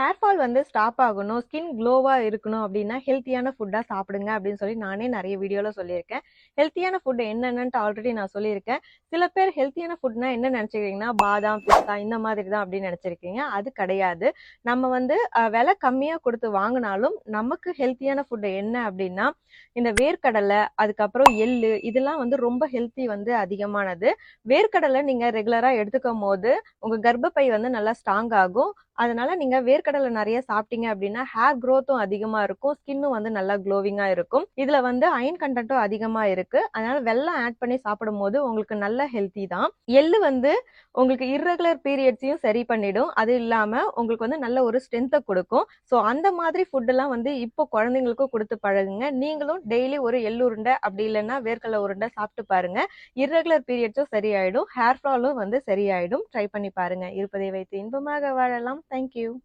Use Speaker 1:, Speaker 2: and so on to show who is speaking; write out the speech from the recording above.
Speaker 1: Hair fall வந்து stop ஆகணும், skin க்ளோவா இருக்கணும் அப்படின்னா ஹெல்த்தியான ஃபுட்டா சாப்பிடுங்க அப்படின்னு சொல்லி நானே நெறைய வீடியோல சொல்லியிருக்கேன். ஹெல்த்தியான ஃபுட் என்னென்னன்ட்டு ஆல்ரெடி நான் சொல்லியிருக்கேன். சில பேர் ஹெல்த்தியான ஃபுட்னா என்ன நெனச்சிருக்கீங்கன்னா, பாதாம், பிஸ்தா இந்த மாதிரி தான் அப்படின்னு நெனச்சிருக்கீங்க. அது கிடையாது. நம்ம வந்து விலை கம்மியா குடுத்து வாங்குனாலும், நமக்கு ஹெல்த்தியான ஃபுட் என்ன அப்படின்னா, இந்த வேர்க்கடலை, அதுக்கப்புறம் எள்ளு இதெல்லாம் வந்து ரொம்ப ஹெல்த்தி வந்து அதிகமானது. வேர்க்கடலை நீங்க ரெகுலரா எடுத்துக்கும்போது, உங்க கர்ப்பப்பை வந்து நல்லா ஸ்ட்ராங் ஆகும். அதனால நீங்க வேர்க்கடலை நெறைய சாப்பிட்டீங்க அப்படின்னா, ஹேர் குரோத்தும் அதிகமா இருக்கும். ஸ்கின்னும் வந்து நல்லா க்ளோவிங்கா இருக்கும். இதுல வந்து அயர்ன் கன்டென்ட்டும் அதிகமா இருக்கு. அதனால வெல்லம் ஆட் பண்ணி சாப்பிடும்போது உங்களுக்கு நல்ல ஹெல்த்தி தான். எள்ளு வந்து உங்களுக்கு இர்ரெகுலர் பீரியட்ஸையும் சரி பண்ணிடும். அது இல்லாம உங்களுக்கு வந்து நல்ல ஒரு ஸ்ட்ரென்த்த குடுக்கும். ஸோ அந்த மாதிரி ஃபுட் எல்லாம் வந்து இப்போ குழந்தைங்களுக்கும் குடுத்து பழகுங்க. நீங்களும் டெய்லி ஒரு எள்ளு உருண்டை அப்படி இல்லைன்னா வேர்க்கடலை உருண்டை சாப்பிட்டு பாருங்க. இர்ரெகுலர் பீரியட்ஸும் சரியாயிடும். ஹேர் ஃபாலும் வந்து சரியாயிடும். ட்ரை பண்ணி பாருங்க. இருப்பதை வைத்து இன்பமாக வாழலாம். Thank you.